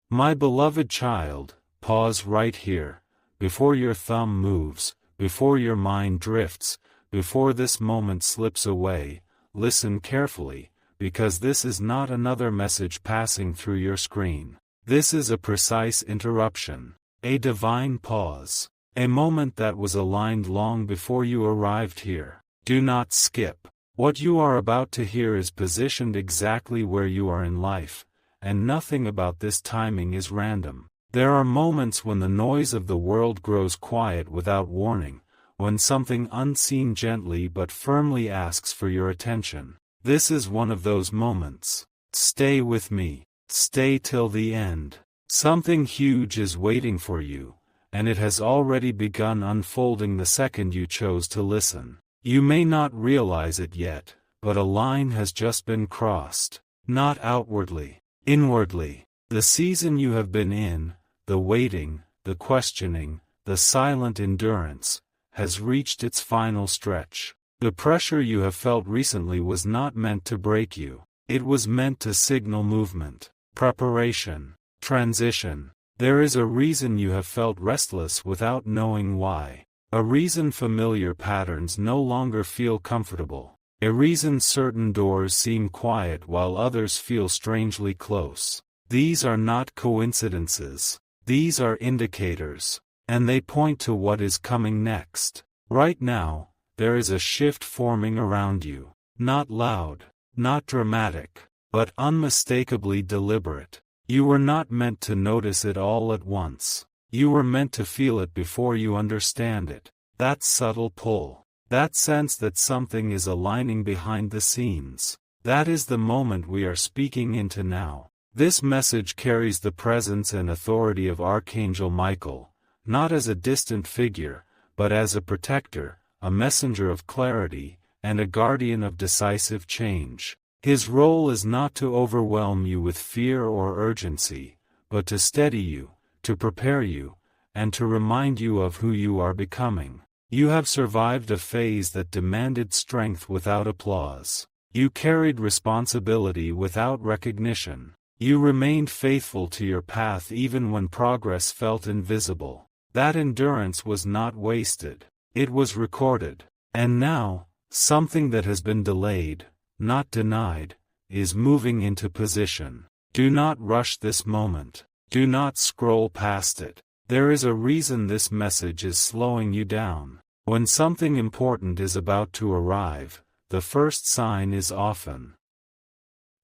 My beloved child, pause right here, before your thumb moves, before your mind drifts, before this moment slips away. Listen carefully, because this is not another message passing through your screen. This is a precise interruption, a divine pause, a moment that was aligned long before you arrived here. Do not skip. What you are about to hear is positioned exactly where you are in life, and nothing about this timing is random. There are moments when the noise of the world grows quiet without warning, when something unseen gently but firmly asks for your attention. This is one of those moments. Stay with me. Stay till the end. Something huge is waiting for you, and it has already begun unfolding the second you chose to listen. You may not realize it yet, but a line has just been crossed. Not outwardly, inwardly. The season you have been in, the waiting, the questioning, the silent endurance, has reached its final stretch. The pressure you have felt recently was not meant to break you. It was meant to signal movement, preparation, transition. There is a reason you have felt restless without knowing why. A reason familiar patterns no longer feel comfortable. A reason certain doors seem quiet while others feel strangely close. These are not coincidences. These are indicators, and they point to what is coming next. Right now, there is a shift forming around you. Not loud, not dramatic, but unmistakably deliberate. You were not meant to notice it all at once. You were meant to feel it before you understand it. That subtle pull. That sense that something is aligning behind the scenes. That is the moment we are speaking into now. This message carries the presence and authority of Archangel Michael, not as a distant figure, but as a protector, a messenger of clarity, and a guardian of decisive change. His role is not to overwhelm you with fear or urgency, but to steady you, to prepare you, and to remind you of who you are becoming. You have survived a phase that demanded strength without applause. You carried responsibility without recognition. You remained faithful to your path even when progress felt invisible. That endurance was not wasted. It was recorded. And now, something that has been delayed, not denied, is moving into position. Do not rush this moment. Do not scroll past it. There is a reason this message is slowing you down. When something important is about to arrive, the first sign is often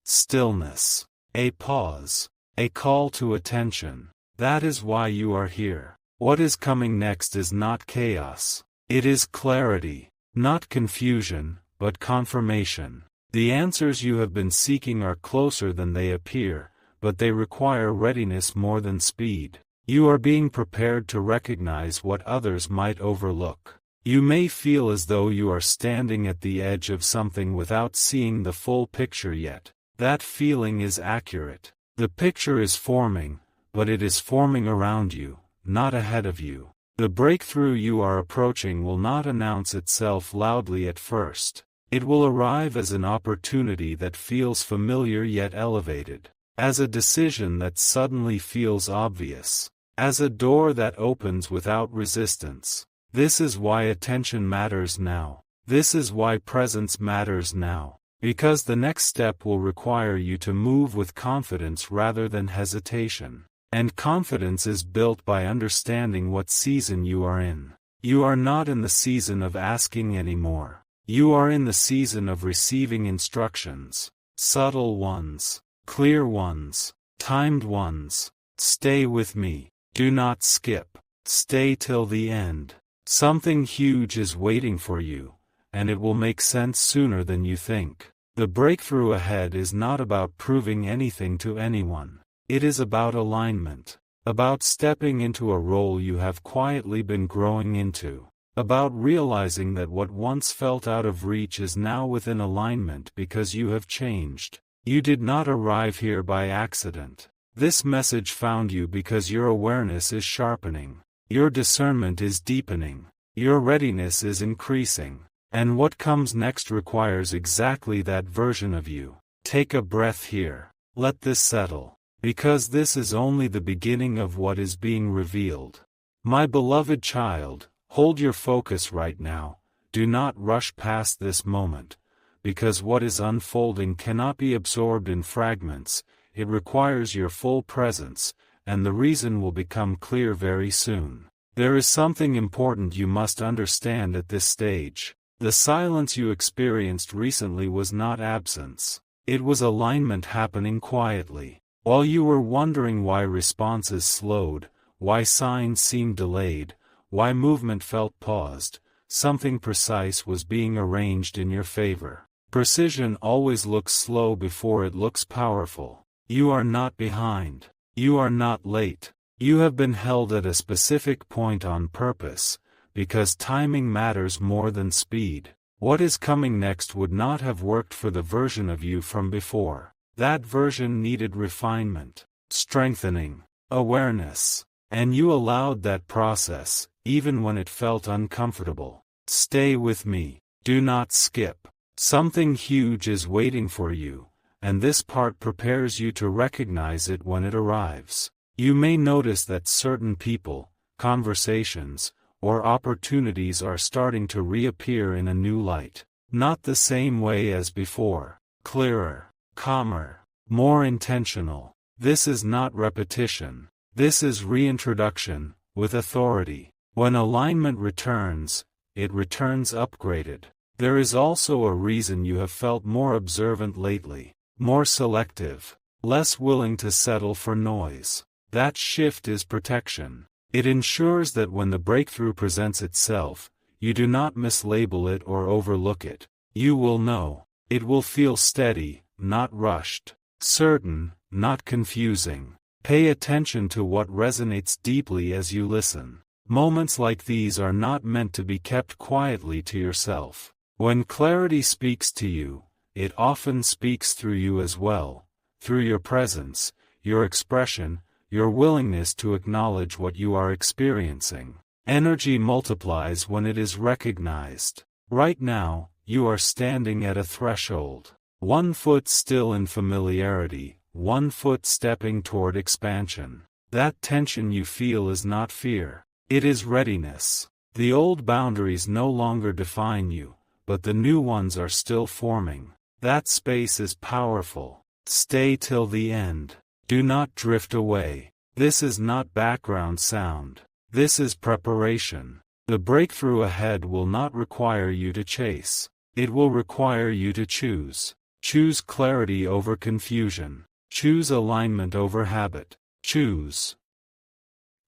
stillness. A pause. A call to attention. That is why you are here. What is coming next is not chaos. It is clarity. Not confusion, but confirmation. The answers you have been seeking are closer than they appear, but they require readiness more than speed. You are being prepared to recognize what others might overlook. You may feel as though you are standing at the edge of something without seeing the full picture yet. That feeling is accurate. The picture is forming, but it is forming around you, not ahead of you. The breakthrough you are approaching will not announce itself loudly at first. It will arrive as an opportunity that feels familiar yet elevated, as a decision that suddenly feels obvious, as a door that opens without resistance. This is why attention matters now. This is why presence matters now. Because the next step will require you to move with confidence rather than hesitation. And confidence is built by understanding what season you are in. You are not in the season of asking anymore. You are in the season of receiving instructions. Subtle ones, clear ones, timed ones. Stay with me. Do not skip. Stay till the end. Something huge is waiting for you, and it will make sense sooner than you think. The breakthrough ahead is not about proving anything to anyone. It is about alignment, about stepping into a role you have quietly been growing into, about realizing that what once felt out of reach is now within alignment because you have changed. You did not arrive here by accident. This message found you because your awareness is sharpening, your discernment is deepening, your readiness is increasing. And what comes next requires exactly that version of you. Take a breath here. Let this settle. because this is only the beginning of what is being revealed. My beloved child, hold your focus right now, do not rush past this moment, because what is unfolding cannot be absorbed in fragments, it requires your full presence, and the reason will become clear very soon. There is something important you must understand at this stage. The silence you experienced recently was not absence. It was alignment happening quietly. While you were wondering why responses slowed, why signs seemed delayed, why movement felt paused, something precise was being arranged in your favor. Precision always looks slow before it looks powerful. You are not behind. You are not late. You have been held at a specific point on purpose, because timing matters more than speed. What is coming next would not have worked for the version of you from before. That version needed refinement, strengthening, awareness, and you allowed that process, even when it felt uncomfortable. Stay with me. Do not skip. Something huge is waiting for you, and this part prepares you to recognize it when it arrives. You may notice that certain people, conversations, or opportunities are starting to reappear in a new light. Not the same way as before. Clearer, calmer, more intentional. This is not repetition. This is reintroduction, with authority. When alignment returns, it returns upgraded. There is also a reason you have felt more observant lately, more selective, less willing to settle for noise. That shift is protection. It ensures that when the breakthrough presents itself, you do not mislabel it or overlook it. You will know. It will feel steady, not rushed. Certain, not confusing. Pay attention to what resonates deeply as you listen. Moments like these are not meant to be kept quietly to yourself. When clarity speaks to you, it often speaks through you as well, through your presence, your expression, your willingness to acknowledge what you are experiencing. Energy multiplies when it is recognized. Right now, you are standing at a threshold. 1 foot still in familiarity, 1 foot stepping toward expansion. That tension you feel is not fear. It is readiness. The old boundaries no longer define you, but the new ones are still forming. That space is powerful. Stay till the end. Do not drift away. This is not background sound. This is preparation. The breakthrough ahead will not require you to chase. It will require you to choose. Choose clarity over confusion. Choose alignment over habit. Choose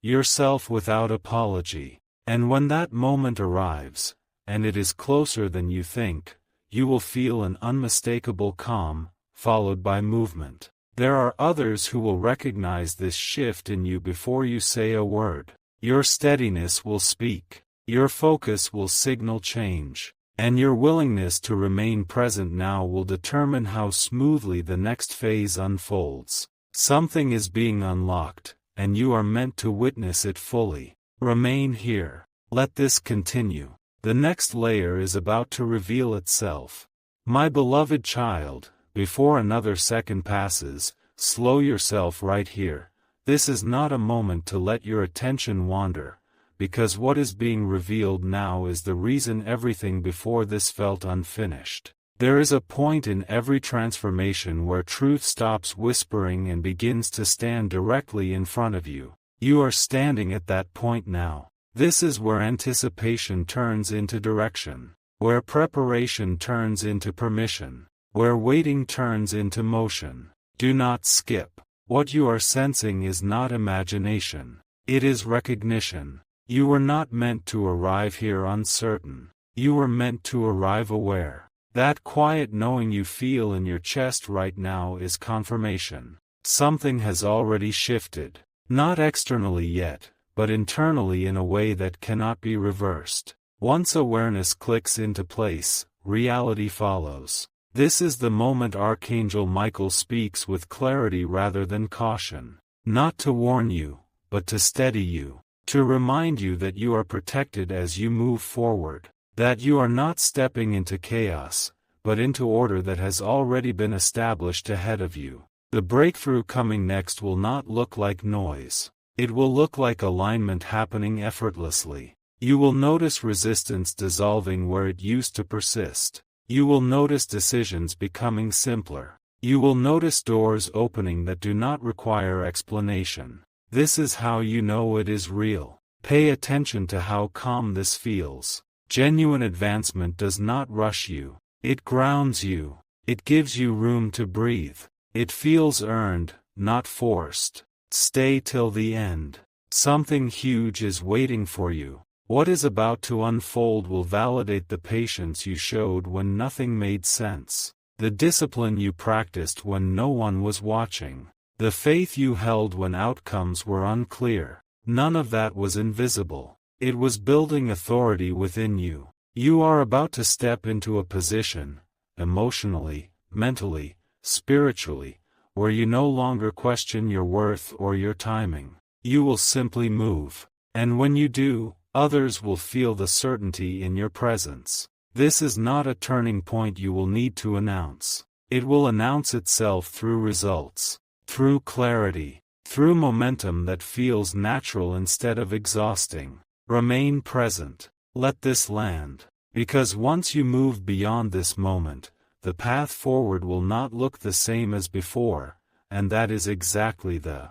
yourself without apology. And when that moment arrives, and it is closer than you think, you will feel an unmistakable calm, followed by movement. There are others who will recognize this shift in you before you say a word. Your steadiness will speak. Your focus will signal change. And your willingness to remain present now will determine how smoothly the next phase unfolds. Something is being unlocked, and you are meant to witness it fully. Remain here. Let this continue. The next layer is about to reveal itself. My beloved child, before another second passes, slow yourself right here. This is not a moment to let your attention wander, because what is being revealed now is the reason everything before this felt unfinished. There is a point in every transformation where truth stops whispering and begins to stand directly in front of you. You are standing at that point now. This is where anticipation turns into direction, where preparation turns into permission, where waiting turns into motion. Do not skip. What you are sensing is not imagination. It is recognition. You were not meant to arrive here uncertain. You were meant to arrive aware. That quiet knowing you feel in your chest right now is confirmation. Something has already shifted. Not externally yet, but internally in a way that cannot be reversed. Once awareness clicks into place, reality follows. This is the moment Archangel Michael speaks with clarity rather than caution. Not to warn you, but to steady you. To remind you that you are protected as you move forward. That you are not stepping into chaos, but into order that has already been established ahead of you. The breakthrough coming next will not look like noise. It will look like alignment happening effortlessly. You will notice resistance dissolving where it used to persist. You will notice decisions becoming simpler. You will notice doors opening that do not require explanation. This is how you know it is real. Pay attention to how calm this feels. Genuine advancement does not rush you. It grounds you. It gives you room to breathe. It feels earned, not forced. Stay till the end. Something huge is waiting for you. What is about to unfold will validate the patience you showed when nothing made sense. The discipline you practiced when no one was watching. The faith you held when outcomes were unclear. None of that was invisible. It was building authority within you. You are about to step into a position, emotionally, mentally, spiritually, where you no longer question your worth or your timing. You will simply move. And when you do, others will feel the certainty in your presence. This is not a turning point you will need to announce. It will announce itself through results, through clarity, through momentum that feels natural instead of exhausting. Remain present. Let this land. Because once you move beyond this moment, the path forward will not look the same as before, and that is exactly the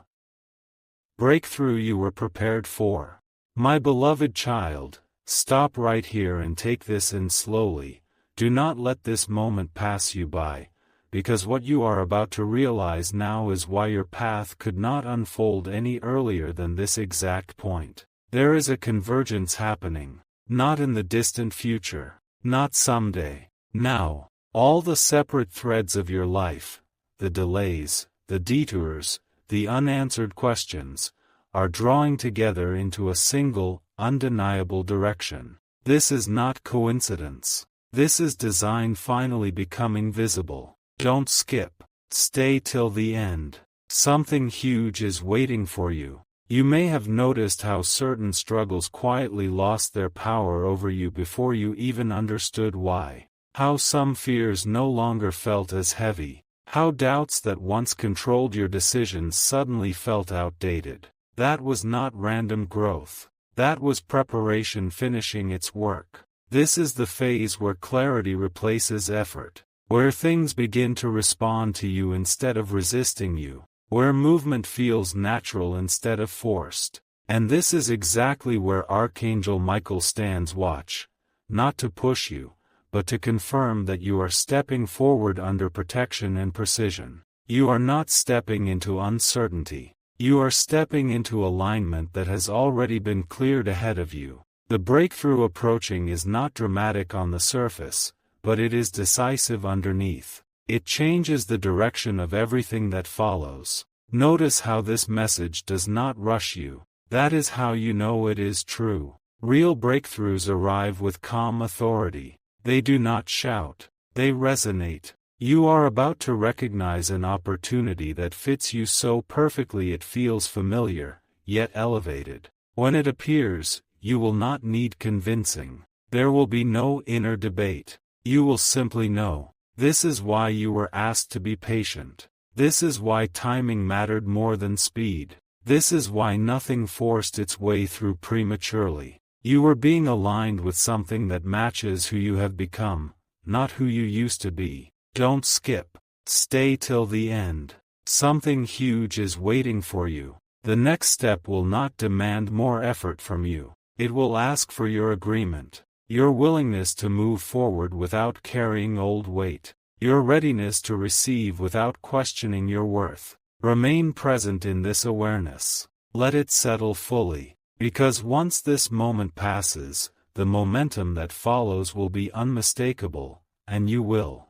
breakthrough you were prepared for. My beloved child, stop right here and take this in slowly. Do not let this moment pass you by, because what you are about to realize now is why your path could not unfold any earlier than this exact point. There is a convergence happening, not in the distant future, not someday, now. All the separate threads of your life, the delays, the detours, the unanswered questions, are drawing together into a single, undeniable direction. This is not coincidence. This is design finally becoming visible. Don't skip. Stay till the end. Something huge is waiting for you. You may have noticed how certain struggles quietly lost their power over you before you even understood why. How some fears no longer felt as heavy. How doubts that once controlled your decisions suddenly felt outdated. That was not random growth. That was preparation finishing its work. This is the phase where clarity replaces effort, where things begin to respond to you instead of resisting you, where movement feels natural instead of forced. And this is exactly where Archangel Michael stands watch, not to push you, but to confirm that you are stepping forward under protection and precision. You are not stepping into uncertainty. You are stepping into alignment that has already been cleared ahead of you. The breakthrough approaching is not dramatic on the surface, but it is decisive underneath. It changes the direction of everything that follows. Notice how this message does not rush you. That is how you know it is true. Real breakthroughs arrive with calm authority. They do not shout. They resonate. You are about to recognize an opportunity that fits you so perfectly it feels familiar, yet elevated. When it appears, you will not need convincing. There will be no inner debate. You will simply know. This is why you were asked to be patient. This is why timing mattered more than speed. This is why nothing forced its way through prematurely. You were being aligned with something that matches who you have become, not who you used to be. Don't skip. Stay till the end. Something huge is waiting for you. The next step will not demand more effort from you. It will ask for your agreement, your willingness to move forward without carrying old weight, your readiness to receive without questioning your worth. Remain present in this awareness. Let it settle fully, because once this moment passes, the momentum that follows will be unmistakable, and you will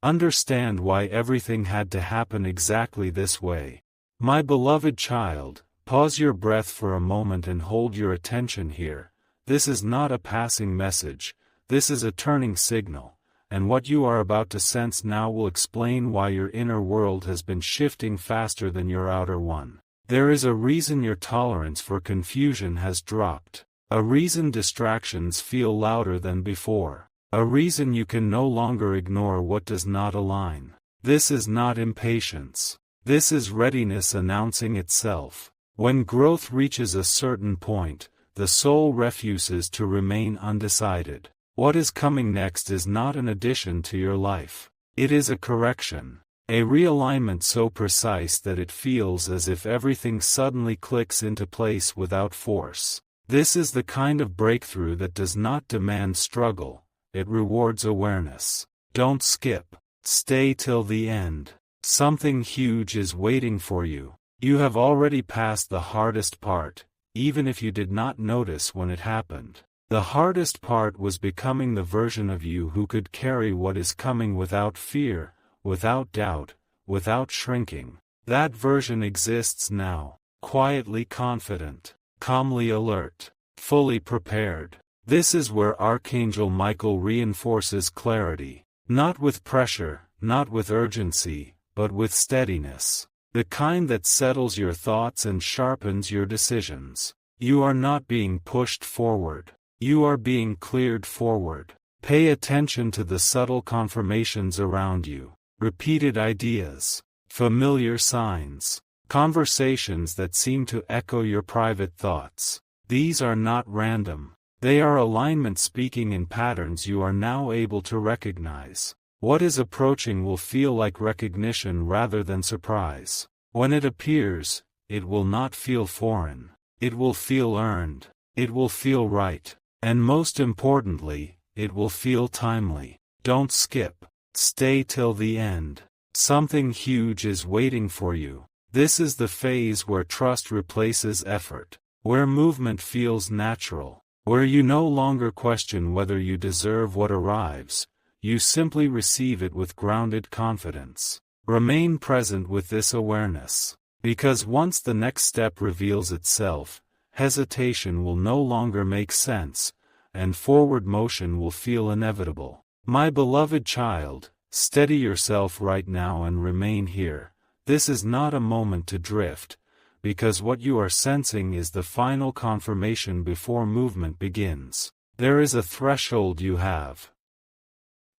understand why everything had to happen exactly this way. My beloved child, pause your breath for a moment and hold your attention here. This is not a passing message, this is a turning signal, and what you are about to sense now will explain why your inner world has been shifting faster than your outer one. There is a reason your tolerance for confusion has dropped, a reason distractions feel louder than before. A reason you can no longer ignore what does not align. This is not impatience. This is readiness announcing itself. When growth reaches a certain point, the soul refuses to remain undecided. What is coming next is not an addition to your life. It is a correction. A realignment so precise that it feels as if everything suddenly clicks into place without force. This is the kind of breakthrough that does not demand struggle, it rewards awareness. Don't skip. Stay till the end. Something huge is waiting for you. You have already passed the hardest part, even if you did not notice when it happened. The hardest part was becoming the version of you who could carry what is coming without fear, without doubt, without shrinking. That version exists now, quietly confident, calmly alert, fully prepared. This is where Archangel Michael reinforces clarity, not with pressure, not with urgency, but with steadiness. The kind that settles your thoughts and sharpens your decisions. You are not being pushed forward. You are being cleared forward. Pay attention to the subtle confirmations around you. Repeated ideas, familiar signs, conversations that seem to echo your private thoughts. These are not random. They are alignment speaking in patterns you are now able to recognize. What is approaching will feel like recognition rather than surprise. When it appears, it will not feel foreign. It will feel earned. It will feel right. And most importantly, it will feel timely. Don't skip. Stay till the end. Something huge is waiting for you. This is the phase where trust replaces effort, where movement feels natural, where you no longer question whether you deserve what arrives. You simply receive it with grounded confidence. Remain present with this awareness, because once the next step reveals itself, hesitation will no longer make sense, and forward motion will feel inevitable. My beloved child, steady yourself right now and remain here. This is not a moment to drift, because what you are sensing is the final confirmation before movement begins. There is a threshold you have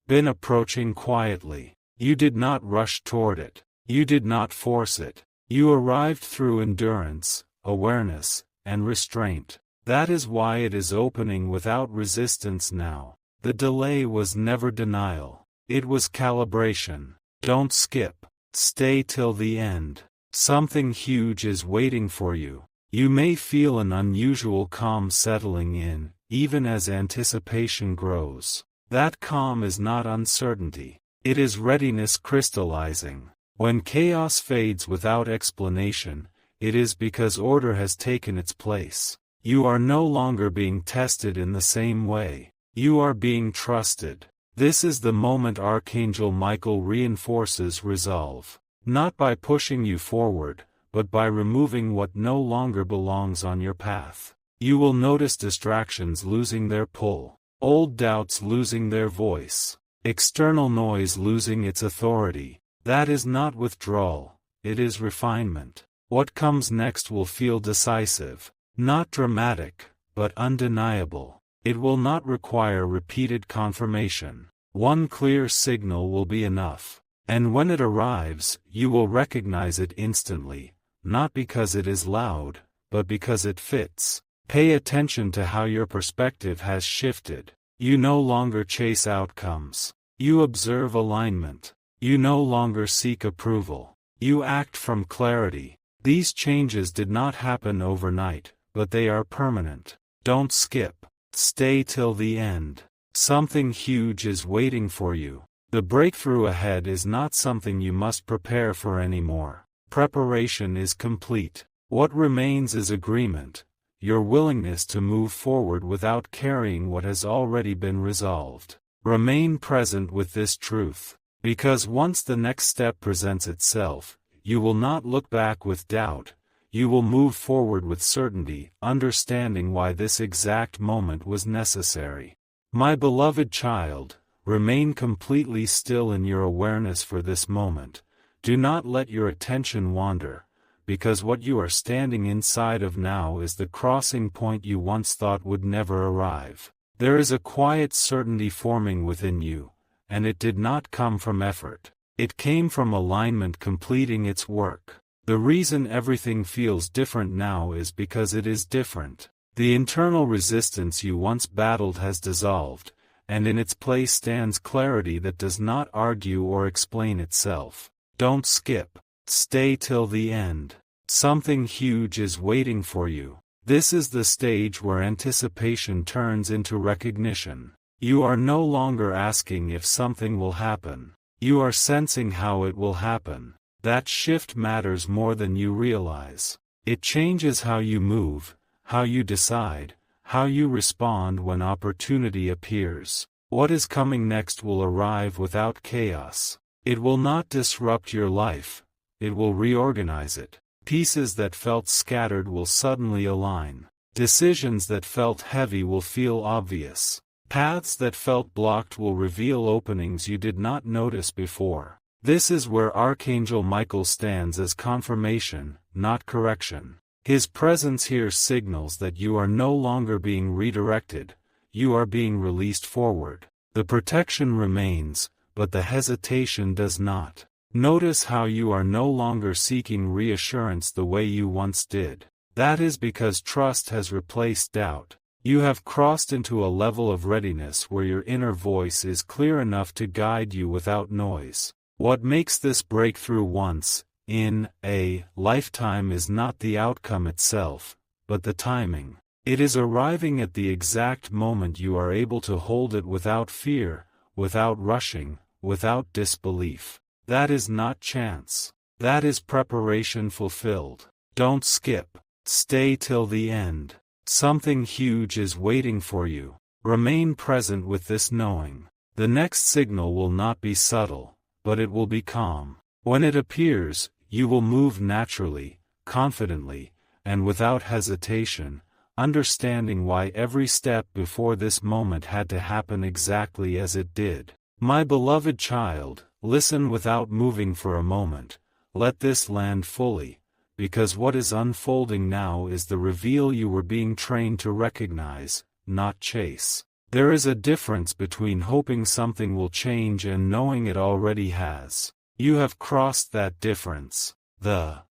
been approaching quietly. You did not rush toward it. You did not force it. You arrived through endurance, awareness, and restraint. That is why it is opening without resistance now. The delay was never denial. It was calibration. Don't skip. Stay till the end. Something huge is waiting for you. You may feel an unusual calm settling in, even as anticipation grows. That calm is not uncertainty. It is readiness crystallizing. When chaos fades without explanation, it is because order has taken its place. You are no longer being tested in the same way. You are being trusted. This is the moment Archangel Michael reinforces resolve. Not by pushing you forward, but by removing what no longer belongs on your path. You will notice distractions losing their pull, old doubts losing their voice, external noise losing its authority. That is not withdrawal, it is refinement. What comes next will feel decisive, not dramatic, but undeniable. It will not require repeated confirmation. One clear signal will be enough. And when it arrives, you will recognize it instantly, not because it is loud, but because it fits. Pay attention to how your perspective has shifted. You no longer chase outcomes. You observe alignment. You no longer seek approval. You act from clarity. These changes did not happen overnight, but they are permanent. Don't skip. Stay till the end. Something huge is waiting for you. The breakthrough ahead is not something you must prepare for anymore. Preparation is complete. What remains is agreement, your willingness to move forward without carrying what has already been resolved. Remain present with this truth, because once the next step presents itself, you will not look back with doubt. You will move forward with certainty, understanding why this exact moment was necessary. My beloved child, remain completely still in your awareness for this moment. Do not let your attention wander, because what you are standing inside of now is the crossing point you once thought would never arrive. There is a quiet certainty forming within you, and it did not come from effort. It came from alignment completing its work. The reason everything feels different now is because it is different. The internal resistance you once battled has dissolved, and in its place stands clarity that does not argue or explain itself. Don't skip. Stay till the end. Something huge is waiting for you. This is the stage where anticipation turns into recognition. You are no longer asking if something will happen. You are sensing how it will happen. That shift matters more than you realize. It changes how you move, how you decide, how you respond when opportunity appears. What is coming next will arrive without chaos. It will not disrupt your life. It will reorganize it. Pieces that felt scattered will suddenly align. Decisions that felt heavy will feel obvious. Paths that felt blocked will reveal openings you did not notice before. This is where Archangel Michael stands as confirmation, not correction. His presence here signals that you are no longer being redirected, you are being released forward. The protection remains, but the hesitation does not. Notice how you are no longer seeking reassurance the way you once did. That is because trust has replaced doubt. You have crossed into a level of readiness where your inner voice is clear enough to guide you without noise. What makes this breakthrough once in a lifetime is not the outcome itself, but the timing. It is arriving at the exact moment you are able to hold it without fear, without rushing, without disbelief. That is not chance. That is preparation fulfilled. Don't skip. Stay till the end. Something huge is waiting for you. Remain present with this knowing. The next signal will not be subtle, but it will be calm. When it appears, you will move naturally, confidently, and without hesitation, understanding why every step before this moment had to happen exactly as it did. My beloved child, listen without moving for a moment. Let this land fully, because what is unfolding now is the reveal you were being trained to recognize, not chase. There is a difference between hoping something will change and knowing it already has. You have crossed that difference. The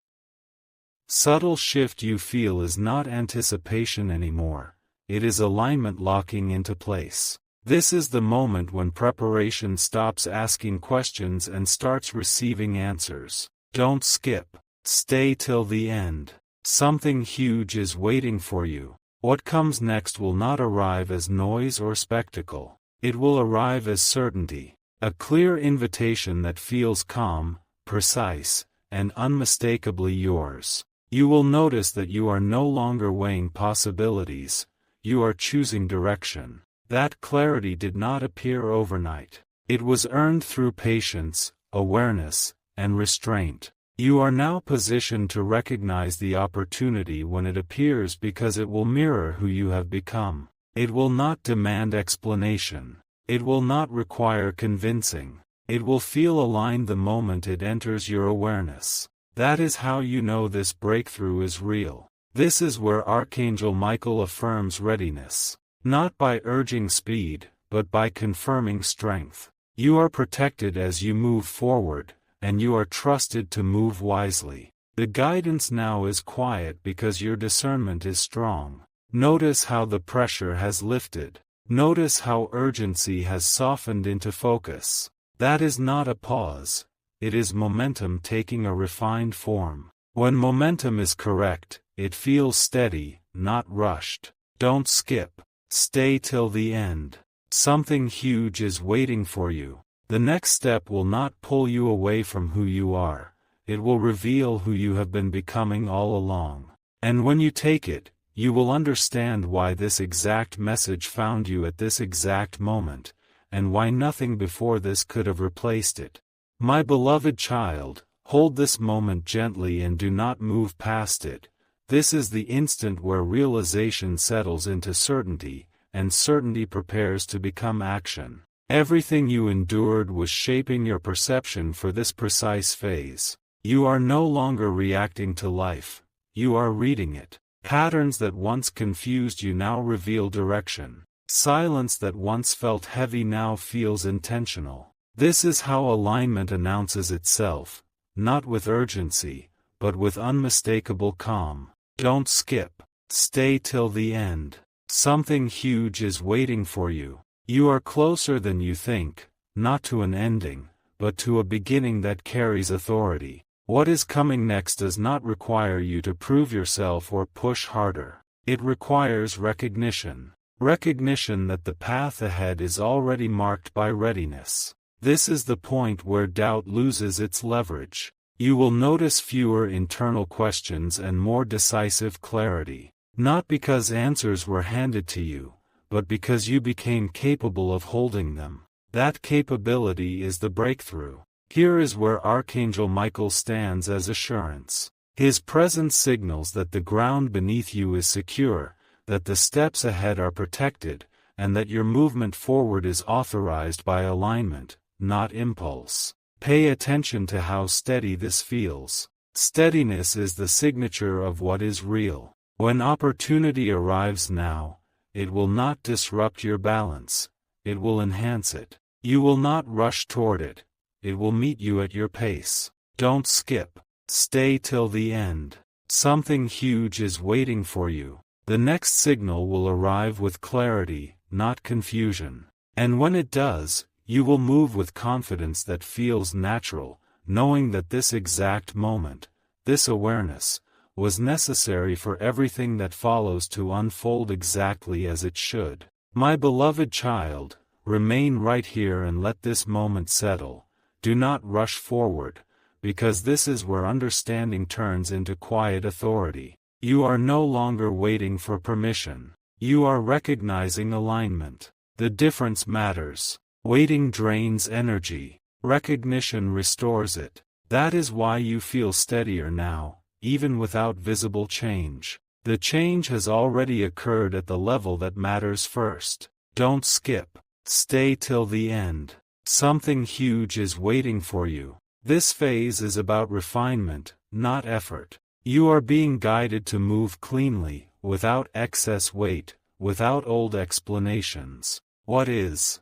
subtle shift you feel is not anticipation anymore, it is alignment locking into place. This is the moment when preparation stops asking questions and starts receiving answers. Don't skip. Stay till the end. Something huge is waiting for you. What comes next will not arrive as noise or spectacle. It will arrive as certainty. A clear invitation that feels calm, precise, and unmistakably yours. You will notice that you are no longer weighing possibilities, you are choosing direction. That clarity did not appear overnight. It was earned through patience, awareness, and restraint. You are now positioned to recognize the opportunity when it appears because it will mirror who you have become. It will not demand explanation. It will not require convincing. It will feel aligned the moment it enters your awareness. That is how you know this breakthrough is real. This is where Archangel Michael affirms readiness. Not by urging speed, but by confirming strength. You are protected as you move forward, and you are trusted to move wisely. The guidance now is quiet because your discernment is strong. Notice how the pressure has lifted. Notice how urgency has softened into focus. That is not a pause. It is momentum taking a refined form. When momentum is correct, it feels steady, not rushed. Don't skip. Stay till the end. Something huge is waiting for you. The next step will not pull you away from who you are. It will reveal who you have been becoming all along. And when you take it, you will understand why this exact message found you at this exact moment, and why nothing before this could have replaced it. My beloved child, hold this moment gently and do not move past it. This is the instant where realization settles into certainty, and certainty prepares to become action. Everything you endured was shaping your perception for this precise phase. You are no longer reacting to life, you are reading it. Patterns that once confused you now reveal direction. Silence that once felt heavy now feels intentional. This is how alignment announces itself, not with urgency, but with unmistakable calm. Don't skip. Stay till the end. Something huge is waiting for you. You are closer than you think, not to an ending, but to a beginning that carries authority. What is coming next does not require you to prove yourself or push harder. It requires recognition. Recognition that the path ahead is already marked by readiness. This is the point where doubt loses its leverage. You will notice fewer internal questions and more decisive clarity. Not because answers were handed to you, but because you became capable of holding them. That capability is the breakthrough. Here is where Archangel Michael stands as assurance. His presence signals that the ground beneath you is secure, that the steps ahead are protected, and that your movement forward is authorized by alignment, not impulse. Pay attention to how steady this feels. Steadiness is the signature of what is real. When opportunity arrives now, it will not disrupt your balance, it will enhance it. You will not rush toward it, it will meet you at your pace. Don't skip. Stay till the end. Something huge is waiting for you. The next signal will arrive with clarity, not confusion. And when it does, you will move with confidence that feels natural, knowing that this exact moment, this awareness, was necessary for everything that follows to unfold exactly as it should. My beloved child, remain right here and let this moment settle. Do not rush forward, because this is where understanding turns into quiet authority. You are no longer waiting for permission. You are recognizing alignment. The difference matters. Waiting drains energy. Recognition restores it. That is why you feel steadier now, even without visible change. The change has already occurred at the level that matters first. Don't skip. Stay till the end. Something huge is waiting for you. This phase is about refinement, not effort. You are being guided to move cleanly, without excess weight, without old explanations. What is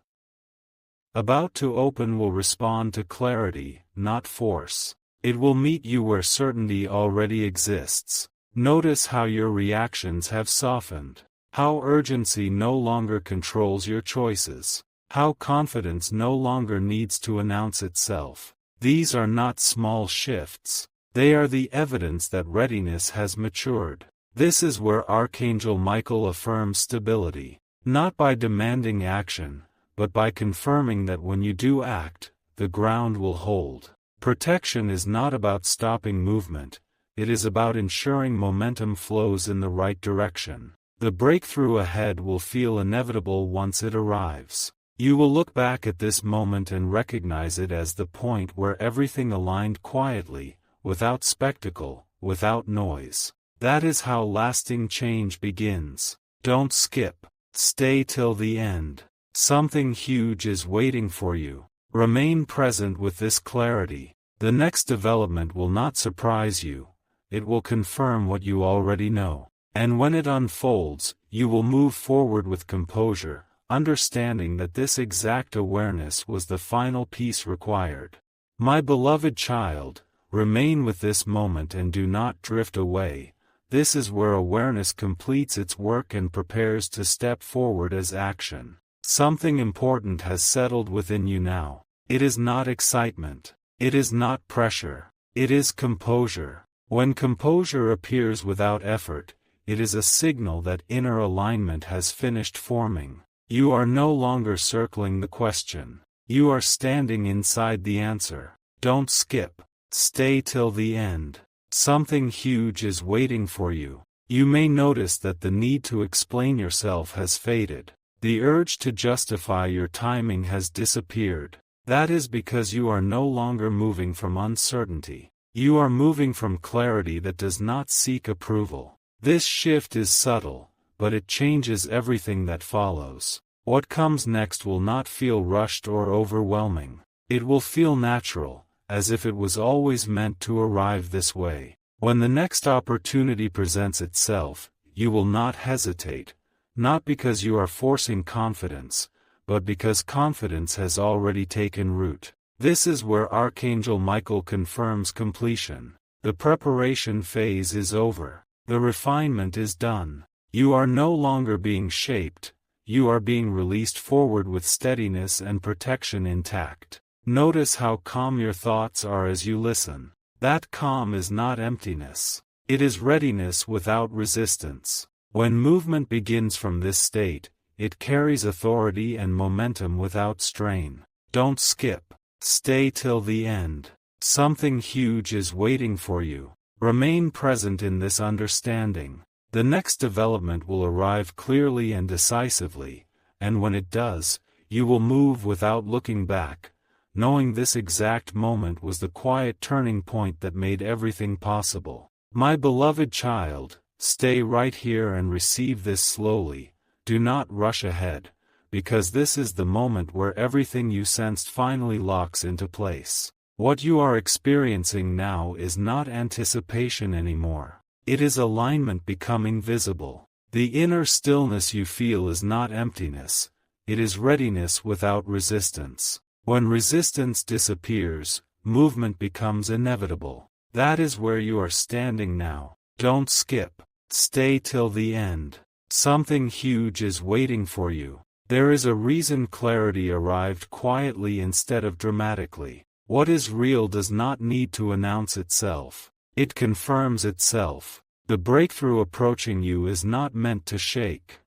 about to open will respond to clarity, not force. It will meet you where certainty already exists. Notice how your reactions have softened. How urgency no longer controls your choices. How confidence no longer needs to announce itself. These are not small shifts. They are the evidence that readiness has matured. This is where Archangel Michael affirms stability. Not by demanding action, but by confirming that when you do act, the ground will hold. Protection is not about stopping movement, it is about ensuring momentum flows in the right direction. The breakthrough ahead will feel inevitable once it arrives. You will look back at this moment and recognize it as the point where everything aligned quietly, without spectacle, without noise. That is how lasting change begins. Don't skip. Stay till the end. Something huge is waiting for you. Remain present with this clarity. The next development will not surprise you. It will confirm what you already know. And when it unfolds, you will move forward with composure, understanding that this exact awareness was the final piece required. My beloved child, remain with this moment and do not drift away. This is where awareness completes its work and prepares to step forward as action. Something important has settled within you now. It is not excitement. It is not pressure. It is composure. When composure appears without effort, it is a signal that inner alignment has finished forming. You are no longer circling the question. You are standing inside the answer. Don't skip. Stay till the end. Something huge is waiting for you. You may notice that the need to explain yourself has faded. The urge to justify your timing has disappeared. That is because you are no longer moving from uncertainty. You are moving from clarity that does not seek approval. This shift is subtle, but it changes everything that follows. What comes next will not feel rushed or overwhelming. It will feel natural, as if it was always meant to arrive this way. When the next opportunity presents itself, you will not hesitate. Not because you are forcing confidence, but because confidence has already taken root. This is where Archangel Michael confirms completion. The preparation phase is over. The refinement is done. You are no longer being shaped, you are being released forward with steadiness and protection intact. Notice how calm your thoughts are as you listen. That calm is not emptiness. It is readiness without resistance. When movement begins from this state, it carries authority and momentum without strain. Don't skip. Stay till the end. Something huge is waiting for you. Remain present in this understanding. The next development will arrive clearly and decisively, and when it does, you will move without looking back, knowing this exact moment was the quiet turning point that made everything possible. My beloved child, stay right here and receive this slowly. Do not rush ahead, because this is the moment where everything you sensed finally locks into place. What you are experiencing now is not anticipation anymore. It is alignment becoming visible. The inner stillness you feel is not emptiness, it is readiness without resistance. When resistance disappears, movement becomes inevitable. That is where you are standing now. Don't skip. Stay till the end. Something huge is waiting for you. There is a reason clarity arrived quietly instead of dramatically. What is real does not need to announce itself. It confirms itself. The breakthrough approaching you is not meant to shake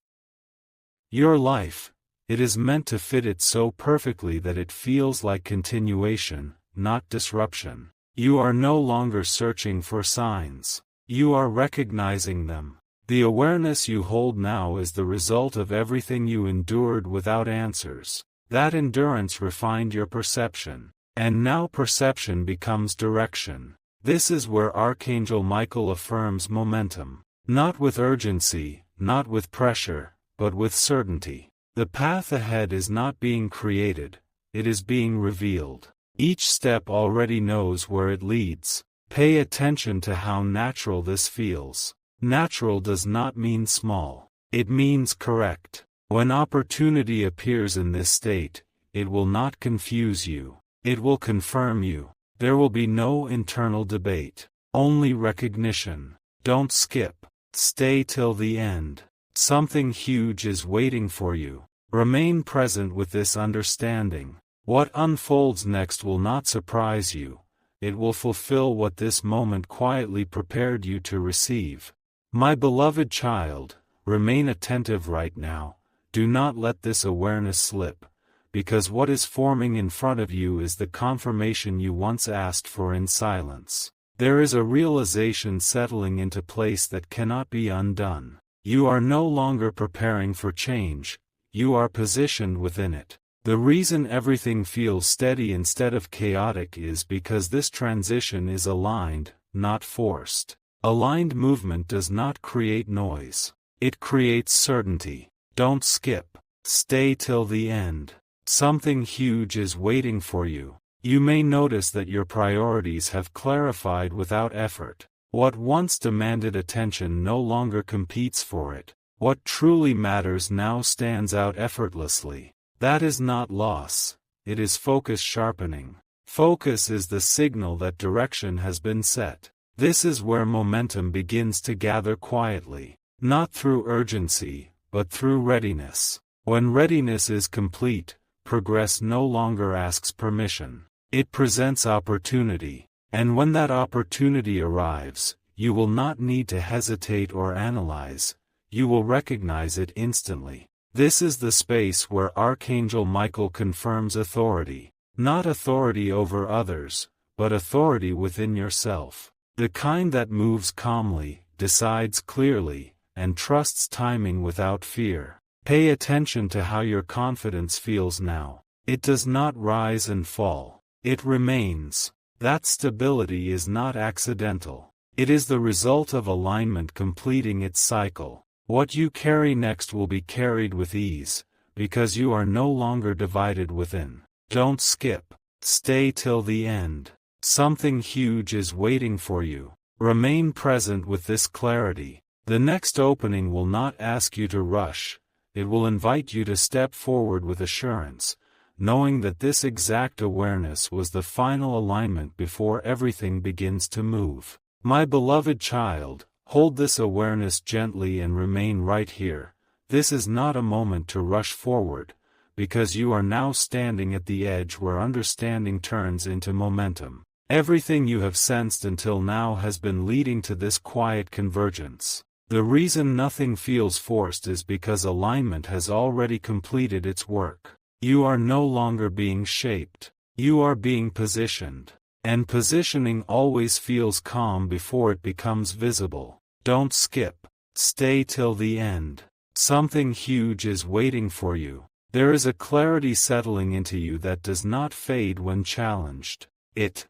your life. It is meant to fit it so perfectly that it feels like continuation, not disruption. You are no longer searching for signs. You are recognizing them. The awareness you hold now is the result of everything you endured without answers. That endurance refined your perception. And now perception becomes direction. This is where Archangel Michael affirms momentum. Not with urgency, not with pressure, but with certainty. The path ahead is not being created, it is being revealed. Each step already knows where it leads. Pay attention to how natural this feels. Natural does not mean small. It means correct. When opportunity appears in this state, it will not confuse you. It will confirm you. There will be no internal debate. Only recognition. Don't skip. Stay till the end. Something huge is waiting for you. Remain present with this understanding. What unfolds next will not surprise you. It will fulfill what this moment quietly prepared you to receive. My beloved child, remain attentive right now. Do not let this awareness slip, because what is forming in front of you is the confirmation you once asked for in silence. There is a realization settling into place that cannot be undone. You are no longer preparing for change, you are positioned within it. The reason everything feels steady instead of chaotic is because this transition is aligned, not forced. Aligned movement does not create noise. It creates certainty. Don't skip. Stay till the end. Something huge is waiting for you. You may notice that your priorities have clarified without effort. What once demanded attention no longer competes for it. What truly matters now stands out effortlessly. That is not loss, it is focus sharpening. Focus is the signal that direction has been set. This is where momentum begins to gather quietly, not through urgency, but through readiness. When readiness is complete, progress no longer asks permission. It presents opportunity, and when that opportunity arrives, you will not need to hesitate or analyze, you will recognize it instantly. This is the space where Archangel Michael confirms authority. Not authority over others, but authority within yourself. The kind that moves calmly, decides clearly, and trusts timing without fear. Pay attention to how your confidence feels now. It does not rise and fall. It remains. That stability is not accidental. It is the result of alignment completing its cycle. What you carry next will be carried with ease, because you are no longer divided within. Don't skip. Stay till the end. Something huge is waiting for you. Remain present with this clarity. The next opening will not ask you to rush, it will invite you to step forward with assurance, knowing that this exact awareness was the final alignment before everything begins to move. My beloved child, hold this awareness gently and remain right here. This is not a moment to rush forward, because you are now standing at the edge where understanding turns into momentum. Everything you have sensed until now has been leading to this quiet convergence. The reason nothing feels forced is because alignment has already completed its work. You are no longer being shaped. You are being positioned. And positioning always feels calm before it becomes visible. Don't skip. Stay till the end. Something huge is waiting for you. There is a clarity settling into you that does not fade when challenged. It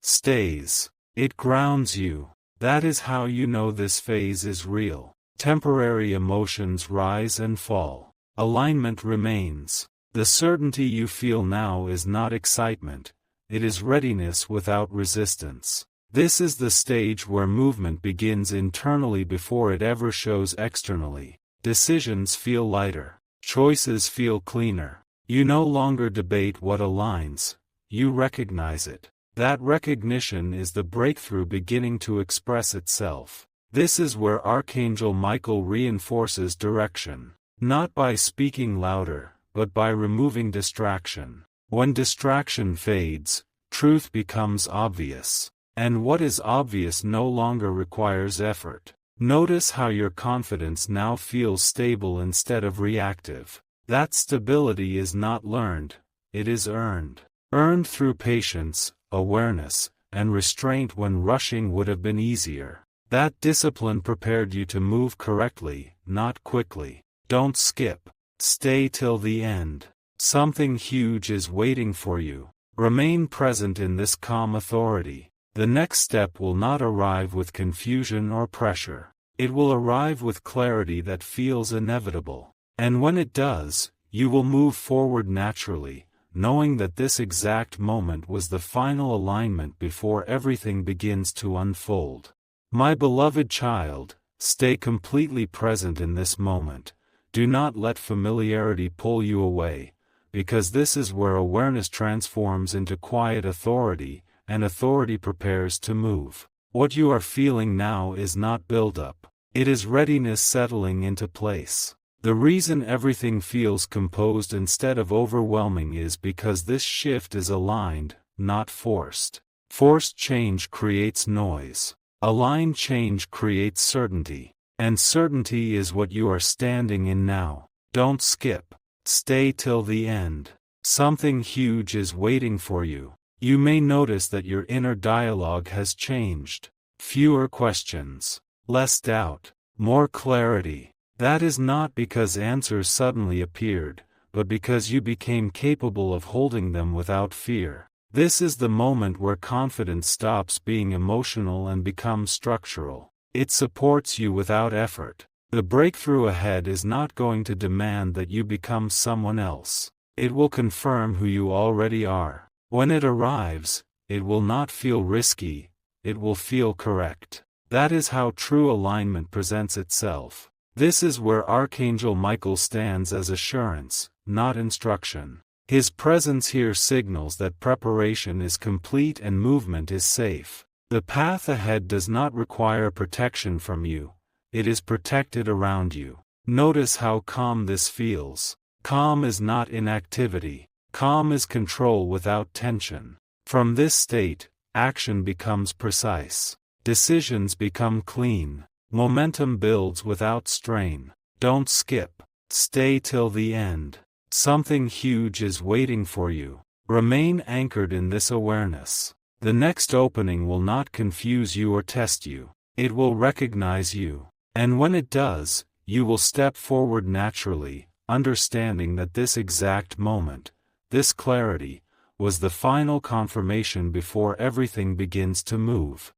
stays. It grounds you. That is how you know this phase is real. Temporary emotions rise and fall. Alignment remains. The certainty you feel now is not excitement. It is readiness without resistance. This is the stage where movement begins internally before it ever shows externally. Decisions feel lighter. Choices feel cleaner. You no longer debate what aligns. You recognize it. That recognition is the breakthrough beginning to express itself. This is where Archangel Michael reinforces direction. Not by speaking louder, but by removing distraction. When distraction fades, truth becomes obvious. And what is obvious no longer requires effort. Notice how your confidence now feels stable instead of reactive. That stability is not learned, it is earned. Earned through patience, awareness, and restraint when rushing would have been easier. That discipline prepared you to move correctly, not quickly. Don't skip. Stay till the end. Something huge is waiting for you. Remain present in this calm authority. The next step will not arrive with confusion or pressure. It will arrive with clarity that feels inevitable. And when it does, you will move forward naturally, knowing that this exact moment was the final alignment before everything begins to unfold. My beloved child, stay completely present in this moment. Do not let familiarity pull you away, because this is where awareness transforms into quiet authority, and authority prepares to move. What you are feeling now is not build-up. It is readiness settling into place. The reason everything feels composed instead of overwhelming is because this shift is aligned, not forced. Forced change creates noise. Aligned change creates certainty. And certainty is what you are standing in now. Don't skip. Stay till the end. Something huge is waiting for you. You may notice that your inner dialogue has changed. Fewer questions. Less doubt. More clarity. That is not because answers suddenly appeared, but because you became capable of holding them without fear. This is the moment where confidence stops being emotional and becomes structural. It supports you without effort. The breakthrough ahead is not going to demand that you become someone else. It will confirm who you already are. When it arrives, it will not feel risky, it will feel correct. That is how true alignment presents itself. This is where Archangel Michael stands as assurance, not instruction. His presence here signals that preparation is complete and movement is safe. The path ahead does not require protection from you. It is protected around you. Notice how calm this feels. Calm is not inactivity. Calm is control without tension. From this state, action becomes precise. Decisions become clean. Momentum builds without strain. Don't skip. Stay till the end. Something huge is waiting for you. Remain anchored in this awareness. The next opening will not confuse you or test you. It will recognize you. And when it does, you will step forward naturally, understanding that this exact moment, this clarity, was the final confirmation before everything begins to move.